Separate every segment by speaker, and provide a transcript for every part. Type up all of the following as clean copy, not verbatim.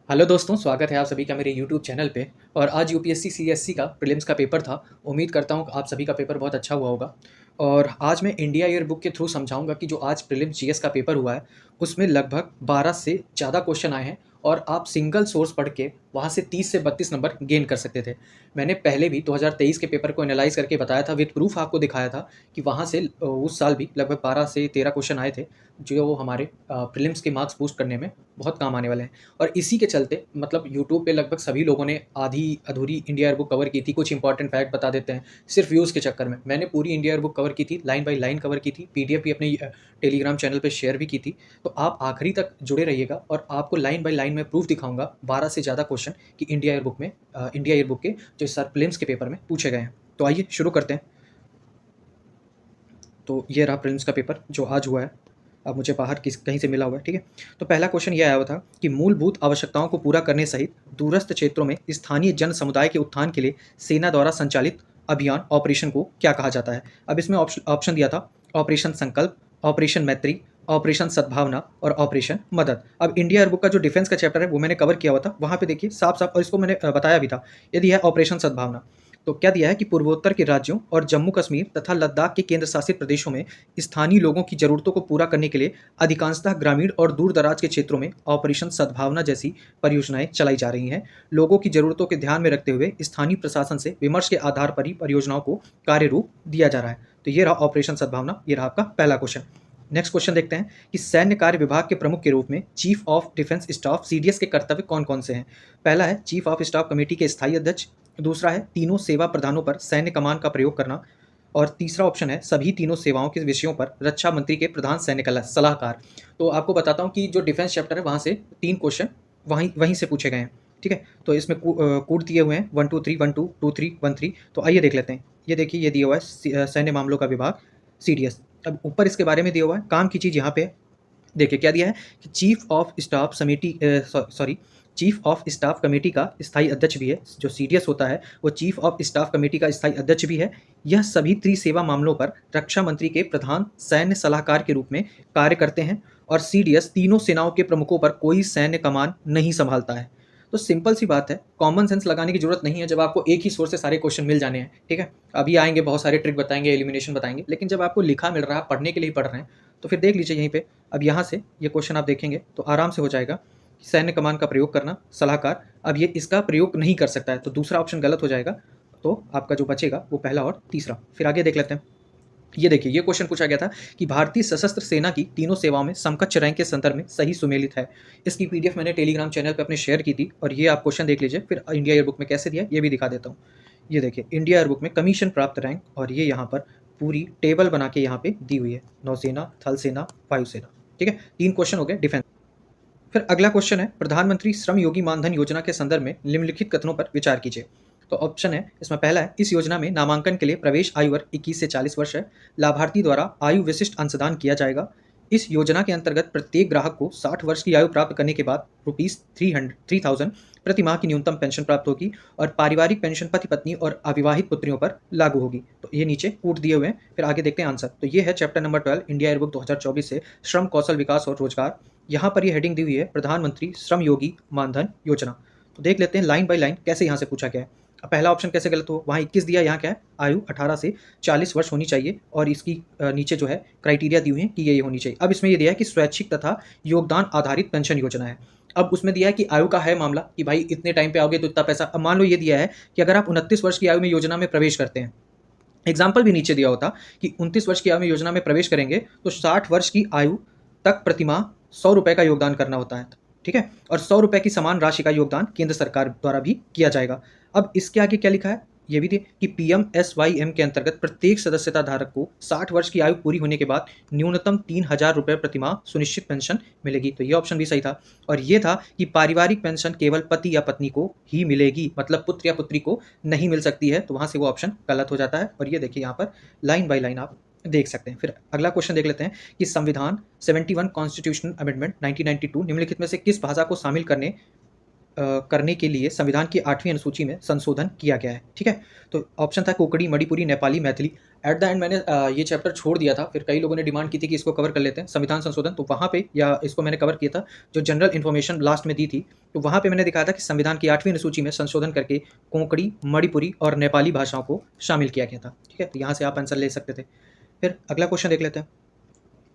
Speaker 1: Hello दोस्तों, स्वागत है आप सभी का मेरे यूट्यूब चैनल पे। और आज यूपीएससी सीएससी का प्रीलिम्स का पेपर था। उम्मीद करता हूँ आप सभी का पेपर बहुत अच्छा हुआ होगा। और आज मैं इंडिया ईयर बुक के थ्रू समझाऊंगा कि जो आज प्रीलिम्स जीएस का पेपर हुआ है उसमें लगभग 12 से ज़्यादा क्वेश्चन आए हैं और आप सिंगल सोर्स पढ़ के वहाँ से 30 से 32 नंबर गेन कर सकते थे। मैंने पहले भी 2023 के पेपर को एनालाइज करके बताया था, विद प्रूफ आपको दिखाया था कि वहाँ से उस साल भी लगभग 12 से 13 क्वेश्चन आए थे जो हमारे प्रीलिम्स के मार्क्स बूस्ट करने में बहुत काम आने वाले हैं। और इसी के चलते मतलब यूट्यूब पे लगभग सभी लोगों ने आधी अधूरी इंडिया ईयर बुक कवर की थी, कुछ इंपॉर्टेंट फैक्ट बता देते हैं सिर्फ व्यूज़ के चक्कर में। मैंने पूरी इंडिया ईयर बुक कवर की थी, लाइन बाय लाइन कवर की थी, पीडीएफ भी अपने टेलीग्राम चैनल पे शेयर भी की थी। तो आप आखिरी तक जुड़े रहिएगा और आपको लाइन बाय लाइन में प्रूफ दिखाऊंगा 12 से ज़्यादा क्वेश्चन कि इंडिया ईयर बुक के जो इस साल प्रीलिम्स के पेपर में पूछे गए हैं। तो आइए शुरू करते हैं। तो ये रहा प्रीलिम्स का पेपर जो आज हुआ है। अब मुझे बाहर कहीं से मिला हुआ है, ठीक है। तो पहला क्वेश्चन ये आया हुआ था कि मूलभूत आवश्यकताओं को पूरा करने सहित दूरस्थ क्षेत्रों में स्थानीय जन समुदाय के उत्थान के लिए सेना द्वारा संचालित अभियान ऑपरेशन को क्या कहा जाता है। अब इसमें ऑप्शन दिया था ऑपरेशन संकल्प, ऑपरेशन मैत्री, ऑपरेशन सद्भावना और ऑपरेशन मदद। अब इंडिया एयर बुक का जो डिफेंस का चैप्टर है वो मैंने कवर किया हुआ था, वहाँ पे देखिए साफ साफ, और इसको मैंने बताया भी था। यदि है ऑपरेशन सद्भावना, तो क्या दिया है कि पूर्वोत्तर के राज्यों और जम्मू कश्मीर तथा लद्दाख के केंद्र शासित प्रदेशों में स्थानीय लोगों की जरूरतों को पूरा करने के लिए अधिकांशतः ग्रामीण और दूर दराज के क्षेत्रों में ऑपरेशन सद्भावना जैसी परियोजनाएं चलाई जा रही हैं। लोगों की जरूरतों के ध्यान में रखते हुए स्थानीय प्रशासन से विमर्श के आधार पर ही परियोजनाओं को कार्य रूप दिया जा रहा है। तो ये रहा ऑपरेशन सद्भावना, ये रहा आपका पहला क्वेश्चन। नेक्स्ट क्वेश्चन देखते हैं कि सैन्य कार्य विभाग के प्रमुख के रूप में chief of defence staff CDS के कर्तव्य कौन कौन से हैं। पहला है चीफ ऑफ स्टाफ कमेटी के स्थायी अध्यक्ष, दूसरा है तीनों सेवा प्रधानों पर सैन्य कमान का प्रयोग करना, और तीसरा ऑप्शन है सभी तीनों सेवाओं के विषयों पर रक्षा मंत्री के प्रधान सैन्य सलाहकार। तो आपको बताता हूँ कि जो डिफेंस चैप्टर है वहाँ से 3 क्वेश्चन वहीं वहीं से पूछे गए हैं, ठीक है। तो इसमें कूट दिए हुए हैं 1 2 3 1 2 2 3 1 3। तो आइए देख लेते हैं। ये देखिए, ये दिया हुआ है सैन्य मामलों का विभाग सीडीएस। अब ऊपर इसके बारे में दिया हुआ है, काम की चीज़ यहाँ पे देखिए क्या दिया है कि चीफ ऑफ स्टाफ कमेटी का स्थायी अध्यक्ष भी है। जो सीडीएस होता है वो चीफ ऑफ स्टाफ कमेटी का स्थायी अध्यक्ष भी है। यह सभी त्रिसेवा मामलों पर रक्षा मंत्री के प्रधान सैन्य सलाहकार के रूप में कार्य करते हैं। और सीडीएस तीनों सेनाओं के प्रमुखों पर कोई सैन्य कमान नहीं संभालता है। तो सिंपल सी बात है, कॉमन सेंस लगाने की जरूरत नहीं है जब आपको एक ही सोर्स से सारे क्वेश्चन मिल जाने हैं, ठीक है। अभी आएंगे बहुत सारे ट्रिक बताएंगे, एलिमिनेशन बताएंगे, लेकिन जब आपको लिखा मिल रहा है, पढ़ने के लिए पढ़ रहे हैं, तो फिर देख लीजिए यहीं पे। अब यहाँ से ये क्वेश्चन आप देखेंगे तो आराम से हो जाएगा। सैन्य कमान का प्रयोग करना, सलाहकार, अब ये इसका प्रयोग नहीं कर सकता है, तो दूसरा ऑप्शन गलत हो जाएगा। तो आपका जो बचेगा वो पहला और तीसरा। फिर आगे देख लेते हैं। ये देखिए, ये क्वेश्चन पूछा गया था कि भारतीय सशस्त्र सेना की तीनों सेवाओं में समकक्ष रैंक के संदर्भ में सही सुमेलित है। इसकी पीडीएफ मैंने टेलीग्राम चैनल पे अपने शेयर की थी, और ये आप क्वेश्चन देख लीजिए। फिर इंडिया ईयर बुक में कैसे दिया ये भी दिखा देता हूँ। ये देखिए, इंडिया ईयर बुक में कमीशन प्राप्त रैंक, और ये यहाँ पर पूरी टेबल बना के यहाँ पे दी हुई है, नौसेना, थल सेना, वायुसेना, ठीक है। 3 क्वेश्चन हो गए डिफेंस। फिर अगला क्वेश्चन है प्रधानमंत्री श्रम योगी मानधन योजना के संदर्भ में निम्नलिखित कथनों पर विचार कीजिए। तो ऑप्शन है इसमें पहला है, इस योजना में नामांकन के लिए प्रवेश आयु वर्ग 21 से 40 वर्ष है। लाभार्थी द्वारा आयु विशिष्ट अंशदान किया जाएगा। इस योजना के अंतर्गत प्रत्येक ग्राहक को 60 वर्ष की आयु प्राप्त करने के बाद ₹3000 प्रति माह की न्यूनतम पेंशन प्राप्त होगी, और पारिवारिक पेंशन पति पत्नी और अविवाहित पुत्रियों पर लागू होगी। तो ये नीचे कूट दिए हुए हैं। फिर आगे देखते हैं आंसर। तो ये है chapter number 12 India year book 2024 से श्रम कौशल विकास और रोजगार। यहाँ पर ये हेडिंग दी हुई है प्रधानमंत्री श्रम योगी मानधन योजना। तो देख लेते हैं लाइन बाय लाइन कैसे यहाँ से पूछा गया है। अब पहला ऑप्शन कैसे गलत हो, वहाँ 21 दिया, यहाँ क्या है, आयु 18 से 40 वर्ष होनी चाहिए, और इसकी नीचे जो है क्राइटेरिया दी हुई है कि ये होनी चाहिए। अब इसमें ये दिया है कि स्वैच्छिक तथा योगदान आधारित पेंशन योजना है। अब उसमें दिया है कि आयु का है मामला कि भाई इतने टाइम पे आओगे तो इतना पैसा। अब मान लो ये दिया है कि अगर आप 29 वर्ष की आयु में योजना में प्रवेश करते हैं, एग्जाम्पल भी नीचे दिया होता कि 29 वर्ष की आयु में योजना में प्रवेश करेंगे तो 60 वर्ष की आयु तक प्रतिमाह 100 रुपये का योगदान करना होता है, ठीक है। और 100 रुपये की समान राशि का योगदान केंद्र सरकार द्वारा भी किया जाएगा। अब इसके आगे क्या लिखा है, ये भी थे कि पीएमएसवाईएम के अंतर्गत प्रत्येक सदस्यता धारक को 60 वर्ष की आयु पूरी होने के बाद न्यूनतम 3000 रुपये प्रतिमाह सुनिश्चित पेंशन मिलेगी। तो ये ऑप्शन भी सही था। और ये था कि पारिवारिक पेंशन केवल पति या पत्नी को ही मिलेगी, मतलब पुत्र या पुत्री को नहीं मिल सकती है। तो वहाँ से वो ऑप्शन गलत हो जाता है। और ये देखिए यहाँ पर लाइन बाय लाइन आप देख सकते हैं। फिर अगला क्वेश्चन देख लेते हैं कि संविधान 71 कॉन्स्टिट्यूशनल अमेंडमेंट 1992 निम्नलिखित में से किस भाषा को शामिल करने के लिए संविधान की 8वीं अनुसूची में संशोधन किया गया है, ठीक है। तो ऑप्शन था Konkani, Manipuri, Nepali, Maithili. At the end मैंने ये चैप्टर छोड़ दिया था, फिर कई लोगों ने डिमांड की थी कि इसको कवर कर लेते हैं, संविधान संशोधन, तो वहाँ पे या इसको मैंने कवर किया था, जो जनरल इन्फॉर्मेशन लास्ट में दी थी, तो वहाँ पे मैंने दिखाया था कि संविधान की 8वीं अनुसूची में संशोधन करके कोंकणी, मणिपुरी और नेपाली भाषाओं को शामिल किया गया था। ठीक है, तो यहाँ से आप आंसर ले सकते थे। फिर अगला क्वेश्चन देख लेते हैं।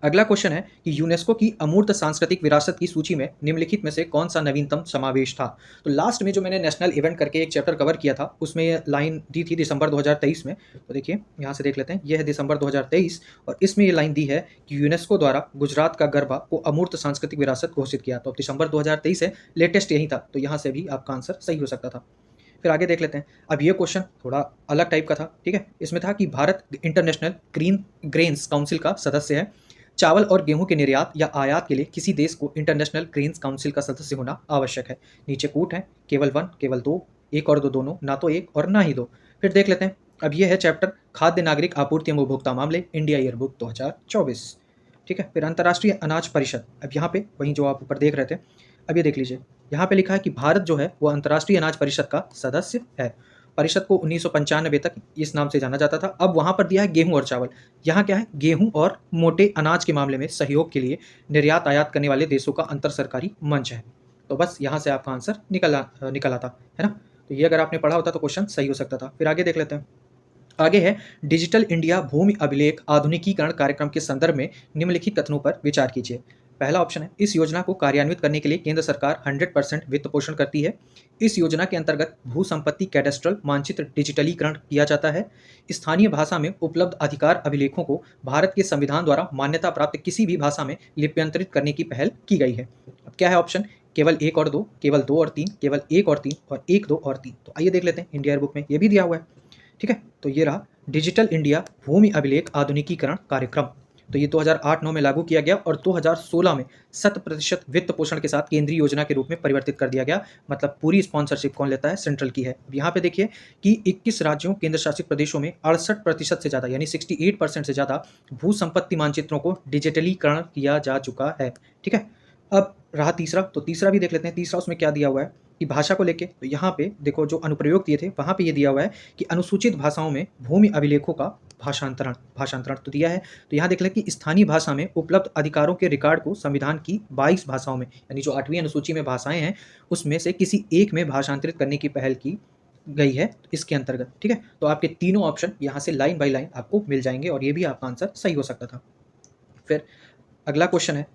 Speaker 1: अगला क्वेश्चन है कि यूनेस्को की अमूर्त सांस्कृतिक विरासत की सूची में निम्नलिखित में से कौन सा नवीनतम समावेश था? तो लास्ट में जो मैंने नेशनल इवेंट करके एक चैप्टर कवर किया था, उसमें ये लाइन दी थी दिसंबर 2023 में। तो देखिए यहाँ से देख लेते हैं, यह है दिसंबर 2023 और इसमें ये लाइन दी है कि यूनेस्को द्वारा गुजरात का गरबा को अमूर्त सांस्कृतिक विरासत घोषित किया। तो अब दिसंबर 2023 है, लेटेस्ट यही था, तो यहाँ से भी आपका आंसर सही हो सकता था। फिर आगे देख लेते हैं। अब ये क्वेश्चन थोड़ा अलग टाइप का था। ठीक है, इसमें था कि Bharat international green grains council का सदस्य है। चावल और गेहूं के निर्यात या आयात के लिए किसी देश को इंटरनेशनल ग्रेन्स काउंसिल का सदस्य होना आवश्यक है। नीचे कूट है, केवल 1, केवल 2, एक और 2 दोनों, ना तो एक और ना ही 2। फिर देख लेते हैं। अब ये है चैप्टर खाद्य नागरिक आपूर्ति एवं उपभोक्ता मामले, इंडिया ईयरबुक 2024। ठीक है, फिर अंतर्राष्ट्रीय अनाज परिषद। अब यहाँ पे वहीं जो आप ऊपर देख रहे थे, अब ये देख लीजिए, यहाँ पे लिखा है कि भारत जो है वो अंतर्राष्ट्रीय अनाज परिषद का सदस्य है। परिषद को 1995 तक इस नाम से जाना जाता था। अब वहाँ पर दिया है गेहूं और चावल। यहाँ क्या है, गेहूं और मोटे अनाज के मामले में सहयोग के लिए निर्यात आयात करने वाले देशों का अंतर सरकारी मंच है। तो बस यहाँ से आपका आंसर निकल आता है ना। तो ये अगर आपने पढ़ा होता तो क्वेश्चन सही हो सकता था। फिर आगे देख लेते हैं। आगे है डिजिटल इंडिया भूमि अभिलेख आधुनिकीकरण कार्यक्रम के संदर्भ में निम्नलिखित कथनों पर विचार कीजिए। पहला ऑप्शन है, इस योजना को कार्यान्वित करने के लिए केंद्र सरकार 100% वित्त पोषण करती है। इस योजना के अंतर्गत भू संपत्ति कैडेस्ट्रल मानचित्र डिजिटलीकरण किया जाता है। स्थानीय भाषा में उपलब्ध अधिकार अभिलेखों को भारत के संविधान द्वारा मान्यता प्राप्त किसी भी भाषा में लिप्यंतरित करने की पहल की गई है। अब क्या है ऑप्शन, केवल 1 और 2, केवल 2 और 3, केवल 1 और 3 और 1, 2 और 3। तो आइए देख लेते हैं, इंडिया बुक में ये भी दिया हुआ है। ठीक है, तो ये रहा डिजिटल इंडिया भूमि अभिलेख आधुनिकीकरण कार्यक्रम। तो ये 2008-9 में लागू किया गया और 2016 में 100% वित्त पोषण के साथ केंद्रीय योजना के रूप में परिवर्तित कर दिया गया। मतलब पूरी स्पॉन्सरशिप कौन लेता है, सेंट्रल की है। अब यहाँ पे देखिए कि 21 राज्यों केंद्र शासित प्रदेशों में 68% से ज़्यादा यानी 68% से ज़्यादा भू संपत्ति मानचित्रों को डिजिटलीकरण किया जा चुका है। ठीक है, अब रहा तीसरा, तो तीसरा भी देख लेते हैं। तीसरा उसमें क्या दिया हुआ है कि भाषा को लेके, तो यहाँ पे देखो जो अनुप्रयोग दिए थे वहाँ पे ये दिया हुआ है कि अनुसूचित भाषाओं में भूमि अभिलेखों का भाषांतरण तो दिया है। तो यहाँ देख लें कि स्थानीय भाषा में उपलब्ध अधिकारों के रिकॉर्ड को संविधान की 22 भाषाओं में यानी जो 8वीं अनुसूची में भाषाएं हैं उसमें से किसी एक में भाषांतरित करने की पहल की गई है इसके अंतर्गत। ठीक है, तो आपके तीनों ऑप्शन यहाँ से लाइन बाई लाइन आपको मिल जाएंगे और ये भी आपका आंसर सही हो सकता था। फिर अगला क्वेश्चन है।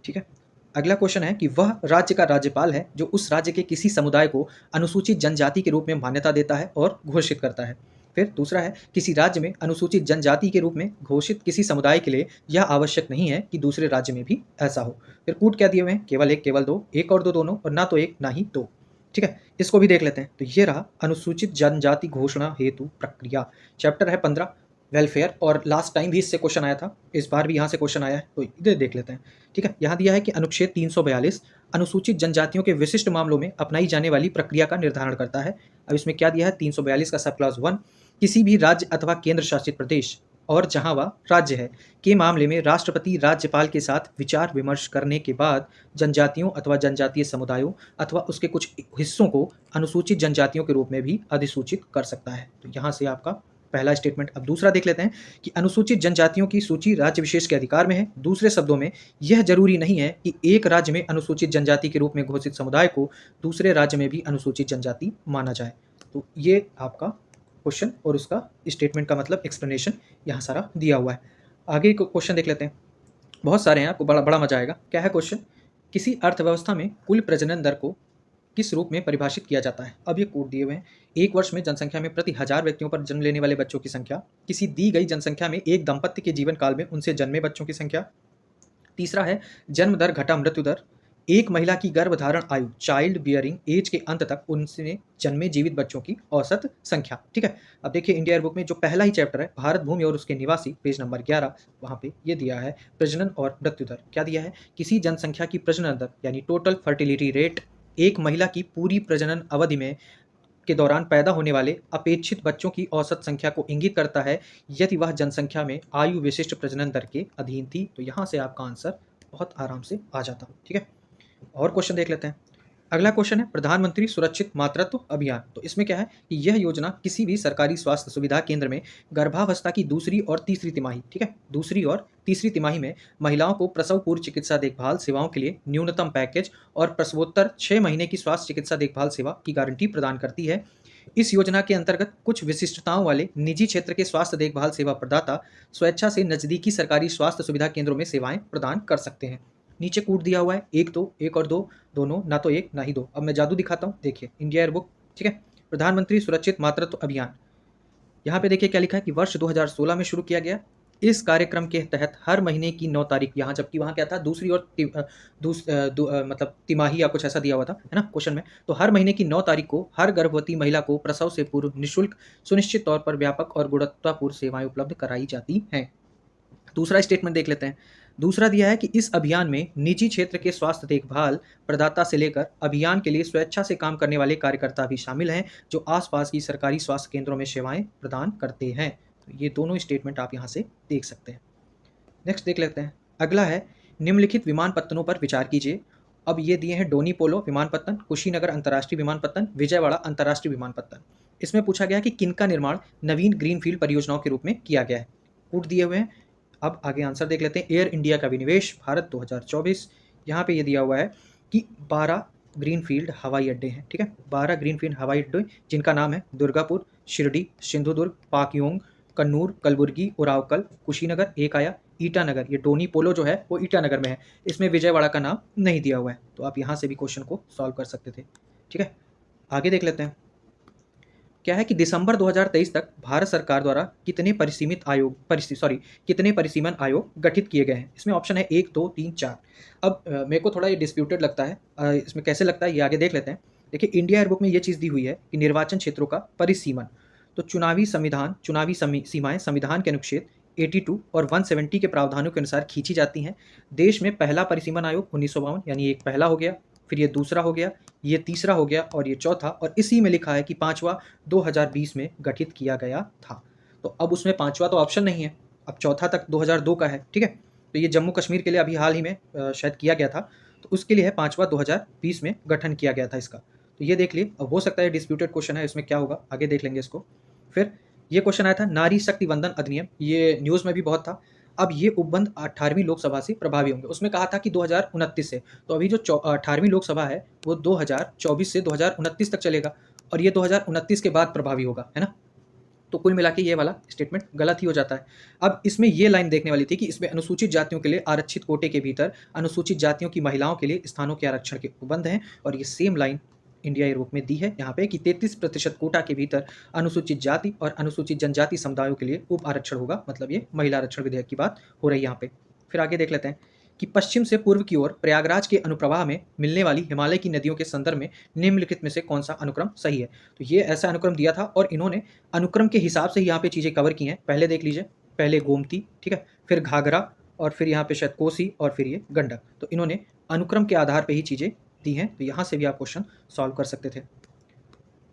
Speaker 1: ठीक है, अगला क्वेश्चन है कि वह राज्य का राज्यपाल है जो उस राज्य के किसी समुदाय को अनुसूचित जनजाति के रूप में मान्यता देता है और घोषित करता है। फिर दूसरा है, किसी राज्य में अनुसूचित जनजाति के रूप में घोषित किसी समुदाय के लिए यह आवश्यक नहीं है कि दूसरे राज्य में भी ऐसा हो। फिर कूट क्या दिए हुए हैं, केवल 1, केवल 2, 1 और 2 दोनों और ना तो 1 ना ही 2। ठीक है, इसको भी देख लेते हैं। तो ये रहा अनुसूचित जनजाति घोषणा हेतु प्रक्रिया, चैप्टर है 15 वेलफेयर, और लास्ट टाइम भी इससे क्वेश्चन आया था, इस बार भी यहाँ से क्वेश्चन आया है, तो इधर देख लेते हैं। ठीक है, यहाँ दिया है कि अनुच्छेद 342 अनुसूचित जनजातियों के विशिष्ट मामलों में अपनाई जाने वाली प्रक्रिया का निर्धारण करता है। अब इसमें क्या दिया है, 342 का सब क्लॉज 1, किसी भी राज्य अथवा केंद्र शासित प्रदेश और जहाँ वह राज्य है के मामले में राष्ट्रपति राज्यपाल के साथ विचार विमर्श करने के बाद जनजातियों अथवा जनजातीय समुदायों अथवा उसके कुछ हिस्सों को अनुसूचित जनजातियों के रूप में भी अधिसूचित कर सकता है। तो यहाँ से आपका पहला स्टेटमेंट। अब दूसरा देख लेते हैं कि अनुसूचित जनजातियों की सूची राज्य विशेष के अधिकार में है। दूसरे शब्दों में यह जरूरी नहीं है कि एक राज्य में अनुसूचित जनजाति के रूप में घोषित समुदाय को दूसरे राज्य में भी अनुसूचित जनजाति माना जाए। तो ये आपका क्वेश्चन और उसका स्टेटमेंट का मतलब एक्सप्लेनेशन यहाँ सारा दिया हुआ है। आगे क्वेश्चन देख लेते हैं, बहुत सारे हैं, आपको बड़ा मजा आएगा। क्या है क्वेश्चन, किसी अर्थव्यवस्था में कुल प्रजनन दर को किस रूप में परिभाषित किया जाता है। अब ये कोड दिए हुए हैं, एक वर्ष में जनसंख्या में प्रति 1000 व्यक्तियों पर जन्म लेने वाले बच्चों की संख्या, किसी दी गई जनसंख्या में एक दंपत्ति के जीवन काल में उनसे जन्मे बच्चों की संख्या। तीसरा है जन्म दर घटा मृत्यु दर, एक महिला की गर्भधारण आयु चाइल्ड बियरिंग एज के अंत तक उनसे जन्मे जीवित बच्चों की औसत संख्या। ठीक है, अब देखिए इंडिया बुक में जो पहला ही चैप्टर है भारत भूमि और उसके निवासी, पेज नंबर 11, वहाँ पे ये दिया है प्रजनन और मृत्यु दर। क्या दिया है, किसी जनसंख्या की प्रजनन दर यानी टोटल फर्टिलिटी रेट एक महिला की पूरी प्रजनन अवधि में के दौरान पैदा होने वाले अपेक्षित बच्चों की औसत संख्या को इंगित करता है यदि वह जनसंख्या में आयु विशिष्ट प्रजनन दर के अधीन थी। तो यहाँ से आपका आंसर बहुत आराम से आ जाता। ठीक है, और क्वेश्चन देख लेते हैं। अगला क्वेश्चन है प्रधानमंत्री सुरक्षित मातृत्व अभियान। तो इसमें क्या है कि यह योजना किसी भी सरकारी स्वास्थ्य सुविधा केंद्र में गर्भावस्था की दूसरी और तीसरी तिमाही, ठीक है, दूसरी और तीसरी तिमाही में महिलाओं को प्रसव पूर्व चिकित्सा देखभाल सेवाओं के लिए न्यूनतम पैकेज और प्रसवोत्तर 6 महीने की स्वास्थ्य चिकित्सा देखभाल सेवा की गारंटी प्रदान करती है। इस योजना के अंतर्गत कुछ विशिष्टताओं वाले निजी क्षेत्र के स्वास्थ्य देखभाल सेवा प्रदाता स्वेच्छा से नजदीकी सरकारी स्वास्थ्य सुविधा केंद्रों में सेवाएं प्रदान कर सकते हैं। नीचे कूट दिया हुआ है, एक तो एक और दो, दोनों, ना तो एक ना ही दो। अब मैं जादू दिखाता हूँ, देखिए इंडिया एयरबुक, ठीक है, प्रधानमंत्री सुरक्षित मातृत्व अभियान। यहाँ पे देखिए क्या लिखा है कि वर्ष 2016 में शुरू किया गया। इस कार्यक्रम के तहत हर महीने की 9 तारीख, यहाँ जबकि वहाँ क्या था दूसरी और मतलब तिमाही या कुछ ऐसा दिया हुआ था, है ना क्वेश्चन में। तो हर महीने की 9 तारीख को हर गर्भवती महिला को प्रसव से पूर्व निःशुल्क सुनिश्चित तौर पर व्यापक और गुणवत्तापूर्ण सेवाएं उपलब्ध कराई जाती हैं। दूसरा स्टेटमेंट देख लेते हैं। दूसरा दिया है कि इस अभियान में निजी क्षेत्र के स्वास्थ्य देखभाल प्रदाता से लेकर अभियान के लिए स्वेच्छा से काम करने वाले कार्यकर्ता भी शामिल हैं जो आसपास की सरकारी स्वास्थ्य केंद्रों में सेवाएं प्रदान करते हैं। तो ये दोनों स्टेटमेंट आप यहाँ से देख सकते हैं। नेक्स्ट देख लेते हैं। अगला है निम्नलिखित विमानपत्तनों पर विचार कीजिए। अब ये दिए हैं डोनी पोलो विमानपत्तन, कुशीनगर अंतर्राष्ट्रीय विमानपत्तन, विजयवाड़ा अंतर्राष्ट्रीय विमानपत्तन। इसमें पूछा गया कि किनका निर्माण नवीन ग्रीनफील्ड परियोजनाओं के रूप में किया गया है। कूट दिए हुए हैं। अब आगे आंसर देख लेते हैं। एयर इंडिया का विनिवेश भारत 2024। यहाँ पे ये दिया हुआ है कि 12 ग्रीनफील्ड हवाई अड्डे हैं, ठीक है, 12 ग्रीनफील्ड हवाई अड्डे जिनका नाम है दुर्गापुर, शिरडी, सिंधुदुर्ग, पाकयोंग, कन्नूर, कलबुर्गी, उरावकल, कुशीनगर, एक आया ईटानगर। ये डोनी पोलो जो है वो ईटानगर में है। इसमें विजयवाड़ा का नाम नहीं दिया हुआ है, तो आप यहाँ से भी क्वेश्चन को सॉल्व कर सकते थे, ठीक है। आगे देख लेते हैं। क्या है कि दिसंबर 2023 तक भारत सरकार द्वारा कितने परिसीमन आयोग गठित किए गए हैं। इसमें ऑप्शन है 1, 2, 3, 4। अब मेरे को थोड़ा ये डिस्प्यूटेड लगता है, इसमें कैसे लगता है ये आगे देख लेते हैं। देखिए इंडिया एयरबुक में ये चीज़ दी हुई है कि निर्वाचन क्षेत्रों का परिसीमन, तो चुनावी सीमाएं संविधान के अनुच्छेद 82 और 170 के प्रावधानों के अनुसार खींची जाती हैं। देश में पहला परिसीमन आयोग 1952 यानी एक पहला हो गया, फिर ये दूसरा हो गया, ये तीसरा हो गया और ये चौथा, और इसी में लिखा है कि पांचवा 2020 में गठित किया गया था। तो अब उसमें पांचवा तो ऑप्शन नहीं है, अब चौथा तक 2002 का है, ठीक है। तो ये जम्मू कश्मीर के लिए अभी हाल ही में शायद किया गया था, तो उसके लिए है पांचवा 2020 में गठन किया गया था इसका। तो ये देख लिए। अब हो सकता है डिस्प्यूटेड क्वेश्चन है, इसमें क्या होगा आगे देख लेंगे इसको। फिर ये क्वेश्चन आया था नारी शक्ति वंदन अधिनियम, ये न्यूज़ में भी बहुत था। अब ये उपबंध 18वीं लोकसभा से प्रभावी होंगे। उसमें कहा था कि 2029 से, तो अभी जो 18वीं लोकसभा है वो 2024 से 2029 तक चलेगा और ये 2029 के बाद प्रभावी होगा, है ना। तो कुल मिला के ये वाला स्टेटमेंट गलत ही हो जाता है। अब इसमें ये लाइन देखने वाली थी कि इसमें अनुसूचित जातियों के लिए आरक्षित कोटे के भीतर अनुसूचित जातियों की महिलाओं के लिए स्थानों के आरक्षण के उपबंध हैं, और ये सेम लाइन इंडिया एयरबुक में दी है यहाँ पे कि 33% कोटा के भीतर अनुसूचित जाति और अनुसूचित जनजाति समुदायों के लिए उप आरक्षण होगा। मतलब ये महिला आरक्षण विधेयक की बात हो रही है यहाँ पे। फिर आगे देख लेते हैं कि पश्चिम से पूर्व की ओर प्रयागराज के अनुप्रवाह में मिलने वाली हिमालय की नदियों के संदर्भ में निम्नलिखित में से कौन सा अनुक्रम सही है। तो ये ऐसा अनुक्रम दिया था और इन्होंने अनुक्रम के हिसाब से ही यहाँ पे चीज़ें कवर की हैं। पहले देख लीजिए, पहले गोमती, ठीक है, फिर घाघरा और फिर यहाँ पे शायद कोसी और फिर ये गंडक। तो इन्होंने अनुक्रम के आधार पर ही चीज़ें दी हैं, तो यहाँ से भी आप क्वेश्चन सॉल्व कर सकते थे।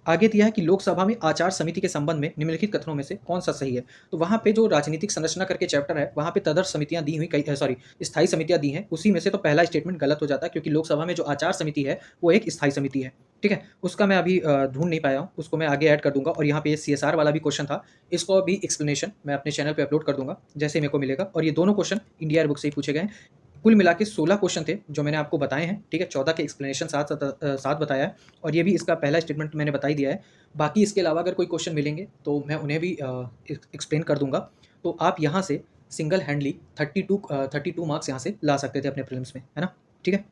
Speaker 1: आगे दिया है कि लोकसभा में आचार समिति के संबंध में निम्नलिखित कथनों में से कौन सा सही है। तो वहाँ पे जो राजनीतिक संरचना करके चैप्टर है वहाँ पे तदर्थ समितियाँ दी हुई स्थायी समितियाँ दी हैं, उसी में से तो पहला स्टेटमेंट गलत हो जाता है, क्योंकि लोकसभा में जो आचार समिति है वो एक स्थायी समिति है, ठीक है। उसका मैं अभी ढूंढ नहीं पाया हूँ, उसको मैं आगे ऐड कर दूंगा। और यहाँ पे CSR वाला भी क्वेश्चन था, इसको भी एक्सप्लेनेशन मैं अपने चैनल पर अपलोड कर दूंगा जैसे मेरे को मिलेगा। और ये दोनों क्वेश्चन इंडिया एयरबुक से ही पूछे गए हैं। कुल मिला के 16 क्वेश्चन थे जो मैंने आपको बताए हैं, ठीक है। 14 के एक्सप्लेनेशन साथ बताया है और ये भी इसका पहला स्टेटमेंट मैंने बता ही दिया है। बाकी इसके अलावा अगर कोई क्वेश्चन मिलेंगे तो मैं उन्हें भी एक्सप्लेन कर दूंगा। तो आप यहाँ से सिंगल हैंडली 32 मार्क्स यहाँ से ला सकते थे अपने प्रीलिम्स में, है ना, ठीक है।